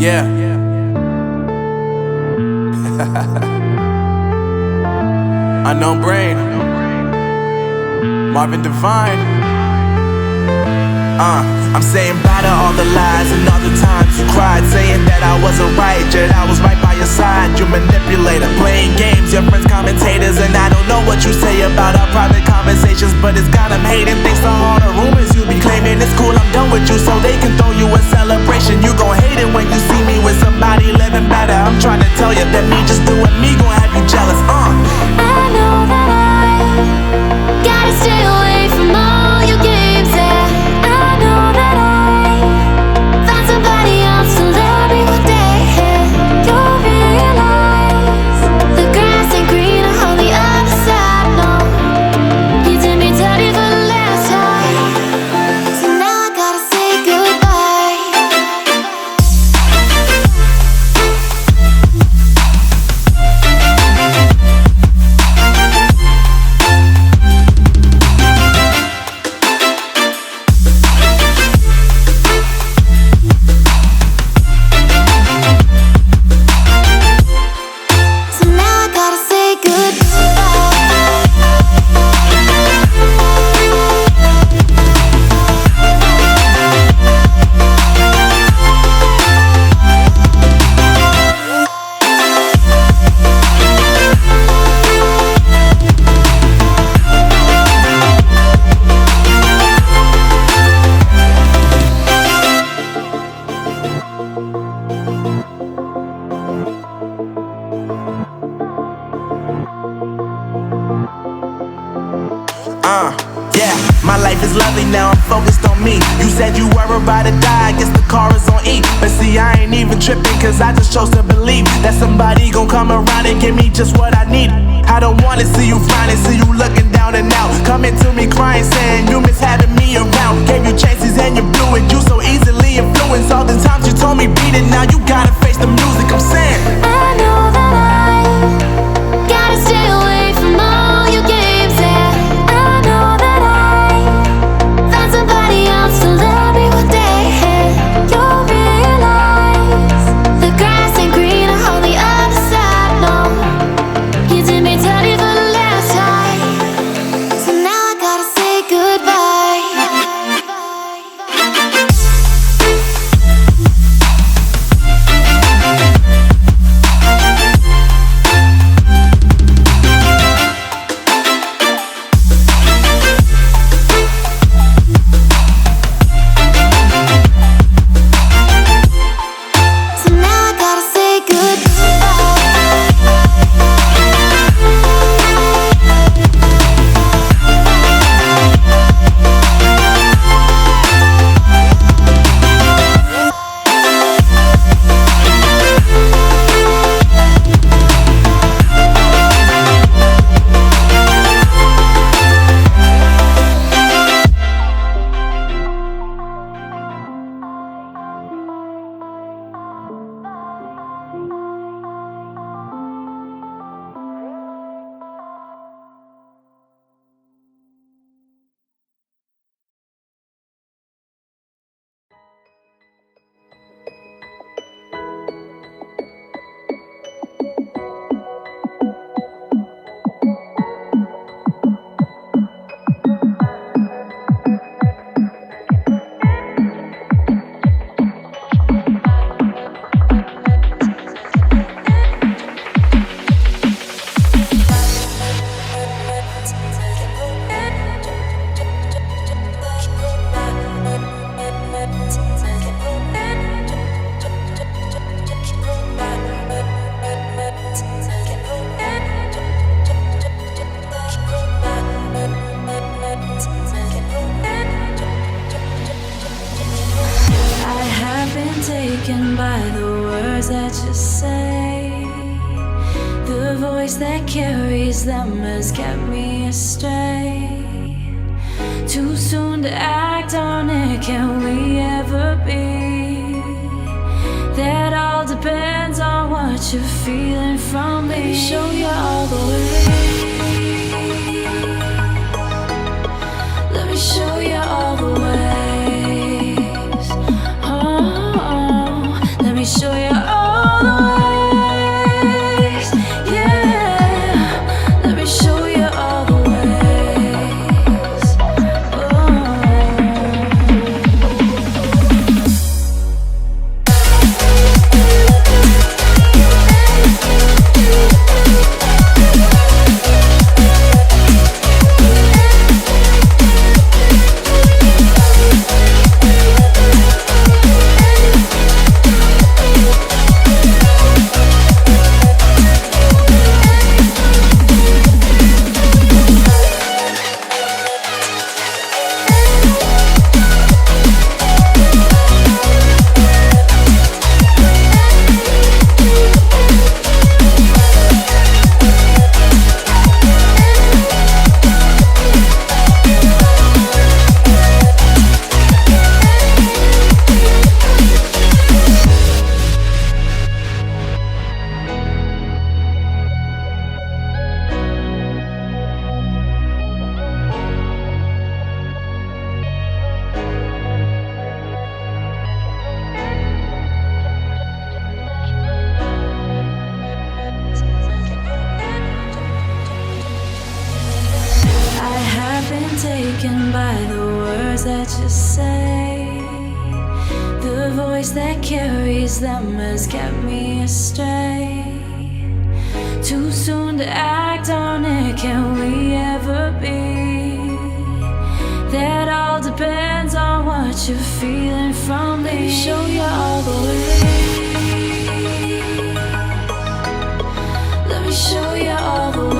Yeah. Unknown Brain, Marvin Divine. I'm saying bye to all the lies and all the times you cried, saying that I wasn't right, yet I was right by your side. You manipulator, playing games, your friends commentators, and I don't know what you say about our private conversations, but it's got them hating. Thanks to all the rumors you be claiming. It's cool, I'm done with you, so they can throw you a celebration. You gon' hate it when you see me with somebody living better. I'm trying to tell you that me just doing me gon' have you jealous. I know that I gotta stay away from all your games, yeah. I know that I found somebody else to love me one day, yeah. You'll realize the grass ain't greener on the other side, no. You did me dirty for the last time, so now I gotta say goodbye. So now I gotta say Yeah, my life is lovely now, I'm focused on me. You said you were about to die, I guess the car is on E. But see, I ain't even tripping, cause I just chose to believe that somebody gon' come around and give me just what I need. I don't wanna see you finding, see you looking down and out, coming to me crying, saying you miss having me around. Gave you chances and you blew it, you so easily influenced. All the times you told me beat it, now you gotta face the music. I'm saying I know that I gotta stay away from all your games, yeah. I know that I found somebody else to love me one day, yeah. You'll realize the grass ain't greener on the other side, no. You did me dirty for the last time, so now I gotta say goodbye. So now I gotta say Taken by the words that you say, the voice that carries them has kept me astray. Too soon to act on it, can we ever be? That all depends on what you're feeling from me. Let me show you all the way. Let me show you all the ways. Oh, let me show you taken by the words that you say. The voice that carries them has kept me astray. Too soon to act on it, can we ever be? That all depends on what you're feeling from me. Let me show you all the way. Let me show you all the way.